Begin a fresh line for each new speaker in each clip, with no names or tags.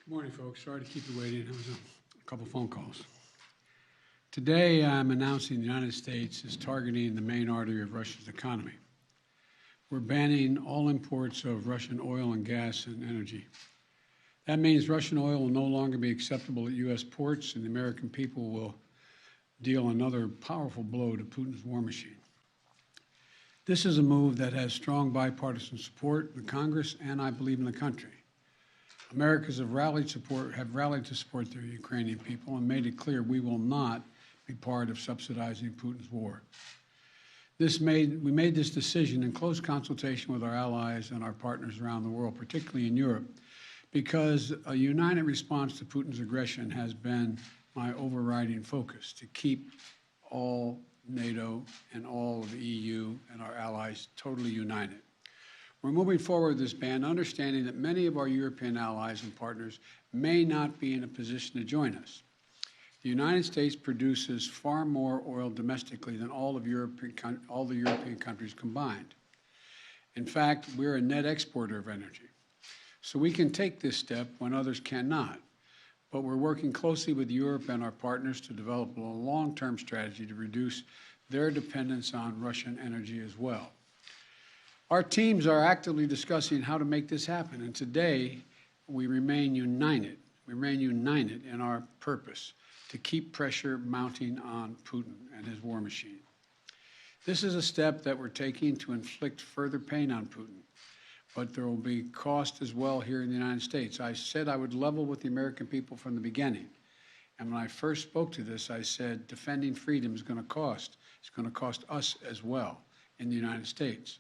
Good morning, folks. Sorry to keep you waiting. There was a couple phone calls. Today, I'm announcing the United States is targeting the main artery of Russia's economy. We're banning all imports of Russian oil and gas and energy. That means Russian oil will no longer be acceptable at U.S. ports, and the American people will deal another powerful blow to Putin's war machine. This is a move that has strong bipartisan support in the Congress and, I believe, in the country. Americans have rallied to support their Ukrainian people and made it clear we will not be part of subsidizing Putin's war. We made this decision in close consultation with our allies and our partners around the world, particularly in Europe, because a united response to Putin's aggression has been my overriding focus, to keep all NATO and all of the EU and our allies totally united. We're moving forward with this ban, understanding that many of our European allies and partners may not be in a position to join us. The United States produces far more oil domestically than all the European countries combined. In fact, we're a net exporter of energy. So we can take this step when others cannot. But we're working closely with Europe and our partners to develop a long-term strategy to reduce their dependence on Russian energy as well. Our teams are actively discussing how to make this happen, and today we remain united. We remain united in our purpose to keep pressure mounting on Putin and his war machine. This is a step that we're taking to inflict further pain on Putin, but there will be cost as well here in the United States. I said I would level with the American people from the beginning, and when I first spoke to this, I said defending freedom is going to cost. It's going to cost us as well in the United States.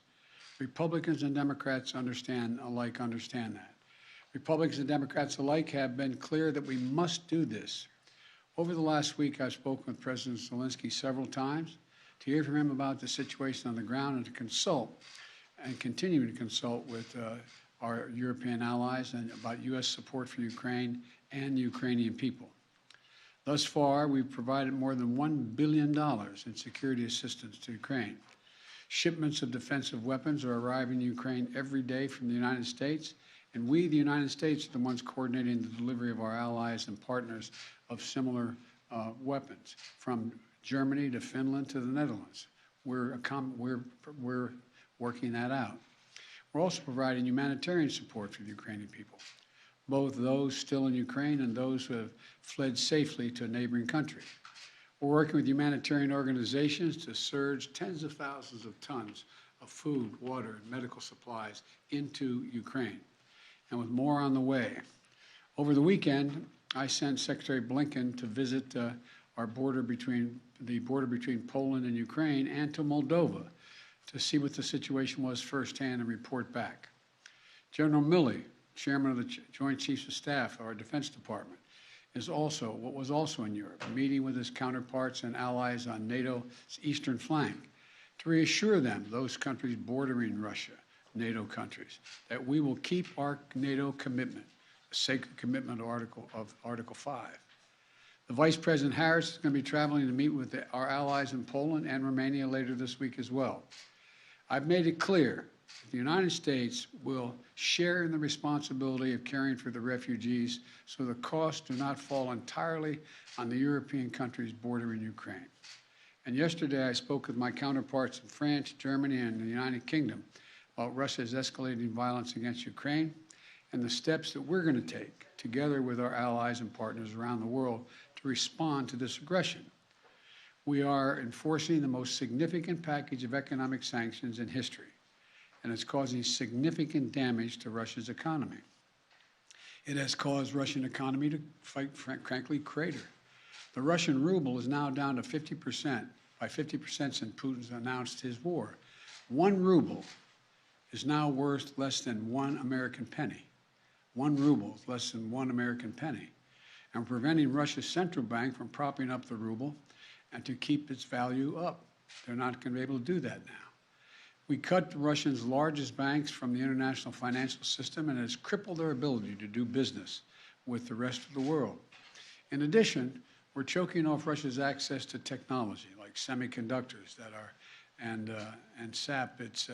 Republicans and Democrats understand that. Republicans and Democrats alike have been clear that we must do this. Over the last week, I've spoken with President Zelensky several times to hear from him about the situation on the ground and to consult and continue to consult with our European allies and about U.S. support for Ukraine and the Ukrainian people. Thus far, we've provided more than $1 billion in security assistance to Ukraine. Shipments of defensive weapons are arriving in Ukraine every day from the United States, and we, the United States, are the ones coordinating the delivery of our allies and partners of similar weapons, from Germany to Finland to the Netherlands. We're working that out. We're also providing humanitarian support for the Ukrainian people, both those still in Ukraine and those who have fled safely to a neighboring country. We're working with humanitarian organizations to surge tens of thousands of tons of food, water, and medical supplies into Ukraine, and with more on the way. Over the weekend, I sent Secretary Blinken to visit the border between Poland and Ukraine and to Moldova to see what the situation was firsthand and report back. General Milley, Chairman of the Joint Chiefs of Staff of our Defense Department, was also in Europe, meeting with his counterparts and allies on NATO's eastern flank to reassure them, those countries bordering Russia, NATO countries, that we will keep our NATO commitment, a sacred commitment of Article 5. The Vice President Harris is going to be traveling to meet with our allies in Poland and Romania later this week as well. I've made it clear that the United States will share in the responsibility of caring for the refugees so the costs do not fall entirely on the European countries bordering Ukraine. And yesterday I spoke with my counterparts in France, Germany, and the United Kingdom about Russia's escalating violence against Ukraine and the steps that we're going to take together with our allies and partners around the world to respond to this aggression. We are enforcing the most significant package of economic sanctions in history, and it's causing significant damage to Russia's economy. It has caused Russian economy to, frankly, crater. The Russian ruble is now down to 50%, by 50% since Putin's announced his war. 1 ruble is now worth less than 1 American penny. 1 ruble is less than 1 American penny. And preventing Russia's central bank from propping up the ruble and to keep its value up. They're not going to be able to do that now. We cut Russia's largest banks from the international financial system, and it has crippled their ability to do business with the rest of the world. In addition, we're choking off Russia's access to technology like semiconductors and sap its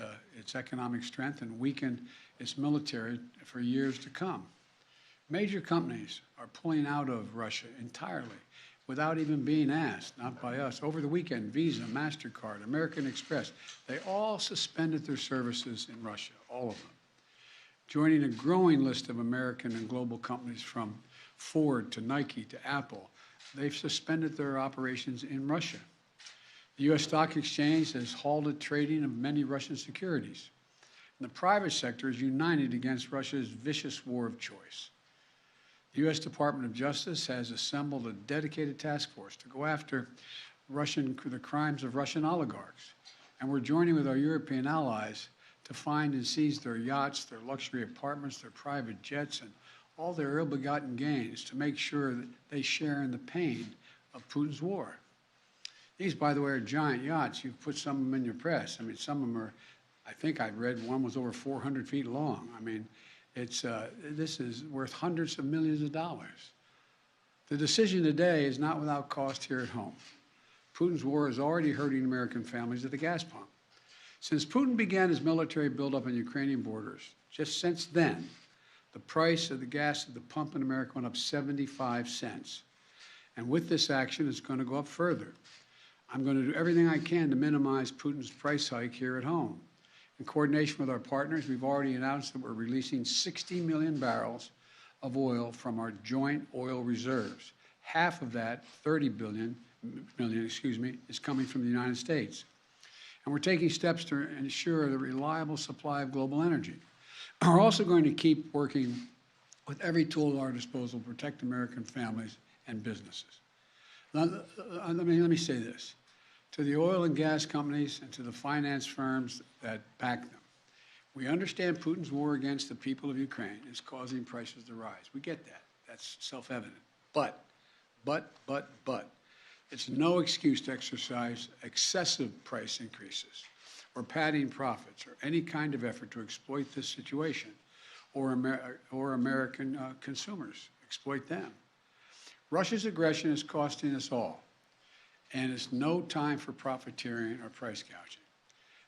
economic strength and weaken its military for years to come. Major companies are pulling out of Russia entirely without even being asked, not by us. Over the weekend, Visa, MasterCard, American Express, they all suspended their services in Russia, all of them, joining a growing list of American and global companies from Ford to Nike to Apple. They've suspended their operations in Russia. The U.S. Stock Exchange has halted trading of many Russian securities. And the private sector is united against Russia's vicious war of choice. The U.S. Department of Justice has assembled a dedicated task force to go after the crimes of Russian oligarchs. And we're joining with our European allies to find and seize their yachts, their luxury apartments, their private jets, and all their ill-begotten gains to make sure that they share in the pain of Putin's war. These, by the way, are giant yachts. You've put some of them in your press. I mean, some of them are, I think I read one was over 400 feet long. I mean, this is worth hundreds of millions of dollars. The decision today is not without cost here at home. Putin's war is already hurting American families at the gas pump. Since Putin began his military buildup on Ukrainian borders, just since then, the price of the gas at the pump in America went up 75 cents. And with this action, it's going to go up further. I'm going to do everything I can to minimize Putin's price hike here at home. In coordination with our partners, we've already announced that we're releasing 60 million barrels of oil from our joint oil reserves. Half of that, 30 million, is coming from the United States. And we're taking steps to ensure the reliable supply of global energy. We're also going to keep working with every tool at our disposal to protect American families and businesses. Now, let me say this. To the oil and gas companies and to the finance firms that back them, we understand Putin's war against the people of Ukraine is causing prices to rise. We get that. That's self-evident. But, it's no excuse to exercise excessive price increases or padding profits or any kind of effort to exploit this situation or American consumers, exploit them. Russia's aggression is costing us all, and it's no time for profiteering or price gouging.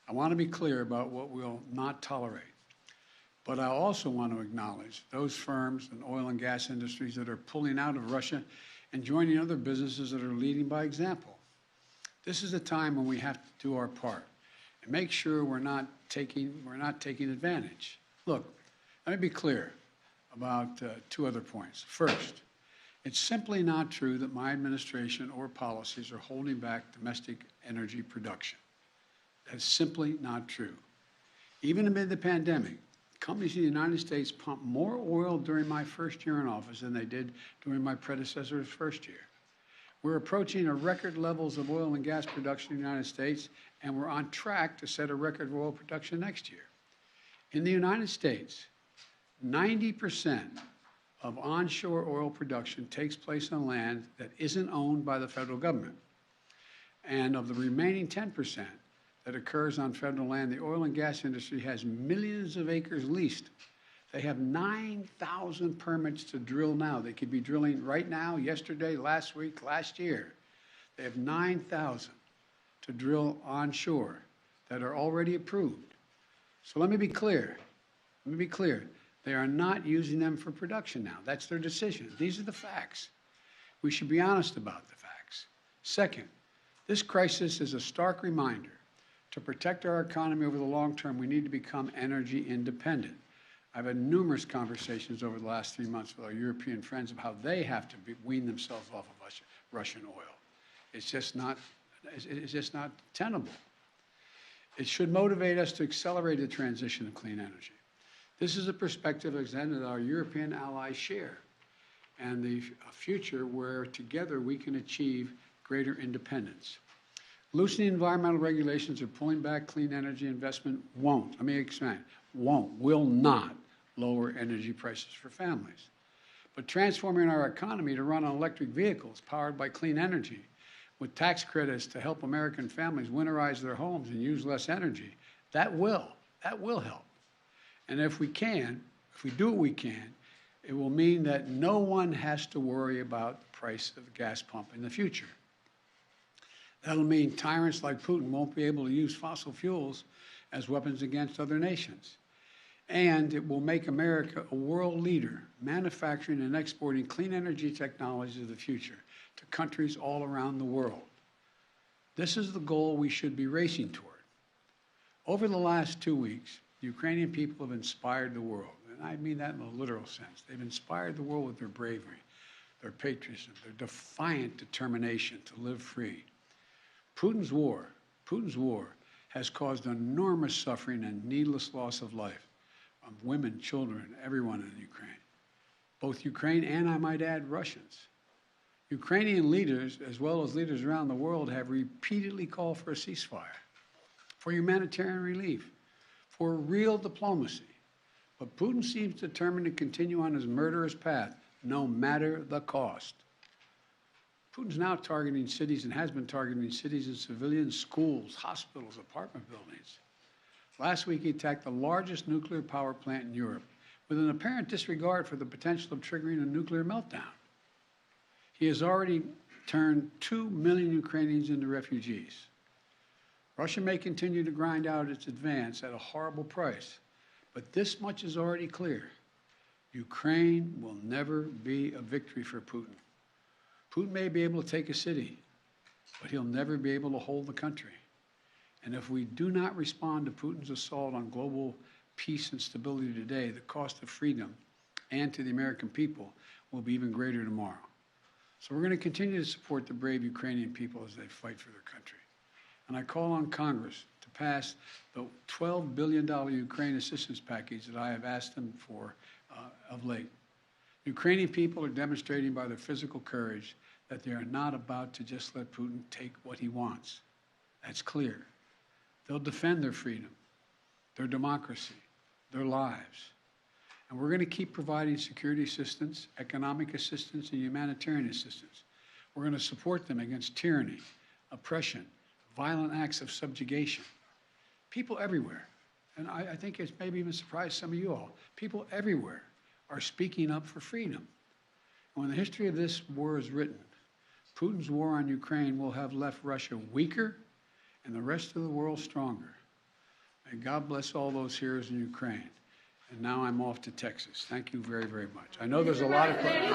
I want to be clear about what we'll not tolerate, but I also want to acknowledge those firms and oil and gas industries that are pulling out of Russia and joining other businesses that are leading by example. This is a time when we have to do our part and make sure we're not taking advantage. Look, let me be clear about two other points. First, it's simply not true that my administration or policies are holding back domestic energy production. That's simply not true. Even amid the pandemic, companies in the United States pumped more oil during my first year in office than they did during my predecessor's first year. We're approaching a record levels of oil and gas production in the United States, and we're on track to set a record of oil production next year. In the United States, 90% of onshore oil production takes place on land that isn't owned by the federal government. And of the remaining 10% that occurs on federal land, the oil and gas industry has millions of acres leased. They have 9,000 permits to drill now. They could be drilling right now, yesterday, last week, last year. They have 9,000 to drill onshore that are already approved. So let me be clear. They are not using them for production now. That's their decision. These are the facts. We should be honest about the facts. Second, this crisis is a stark reminder to protect our economy over the long term, we need to become energy independent. I've had numerous conversations over the last 3 months with our European friends of how they have to wean themselves off of Russian oil. It's just not tenable. It should motivate us to accelerate the transition to clean energy. This is a perspective that our European allies share, and the future where together we can achieve greater independence. Loosening environmental regulations or pulling back clean energy investment won't, let me expand, will not lower energy prices for families. But transforming our economy to run on electric vehicles powered by clean energy with tax credits to help American families winterize their homes and use less energy, that will help. And if we do what we can, it will mean that no one has to worry about the price of the gas pump in the future. That'll mean tyrants like Putin won't be able to use fossil fuels as weapons against other nations. And it will make America a world leader, manufacturing and exporting clean energy technologies of the future to countries all around the world. This is the goal we should be racing toward. Over the last 2 weeks, the Ukrainian people have inspired the world, and I mean that in a literal sense. They've inspired the world with their bravery, their patriotism, their defiant determination to live free. Putin's war has caused enormous suffering and needless loss of life of women, children, everyone in Ukraine. Both Ukraine and, I might add, Russians. Ukrainian leaders, as well as leaders around the world, have repeatedly called for a ceasefire, for humanitarian relief, for real diplomacy. But Putin seems determined to continue on his murderous path, no matter the cost. Putin's now targeting cities and has been targeting cities and civilians, schools, hospitals, apartment buildings. Last week, he attacked the largest nuclear power plant in Europe with an apparent disregard for the potential of triggering a nuclear meltdown. He has already turned 2 million Ukrainians into refugees. Russia may continue to grind out its advance at a horrible price, but this much is already clear. Ukraine will never be a victory for Putin. Putin may be able to take a city, but he'll never be able to hold the country. And if we do not respond to Putin's assault on global peace and stability today, the cost of freedom and to the American people will be even greater tomorrow. So we're going to continue to support the brave Ukrainian people as they fight for their country. And I call on Congress to pass the $12 billion Ukraine assistance package that I have asked them for of late. Ukrainian people are demonstrating by their physical courage that they are not about to just let Putin take what he wants. That's clear. They'll defend their freedom, their democracy, their lives. And we're going to keep providing security assistance, economic assistance, and humanitarian assistance. We're going to support them against tyranny, oppression, violent acts of subjugation. People everywhere, and I think it's maybe even surprised some of you all, people everywhere are speaking up for freedom. And when the history of this war is written, Putin's war on Ukraine will have left Russia weaker and the rest of the world stronger. May God bless all those heroes in Ukraine. And now I'm off to Texas. Thank you very, very much. I know there's a lot of questions.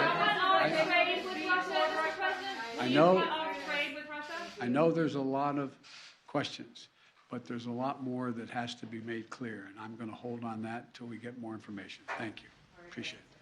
I know there's a lot of questions, but there's a lot more that has to be made clear, and I'm going to hold on that until we get more information. Thank you. Appreciate it.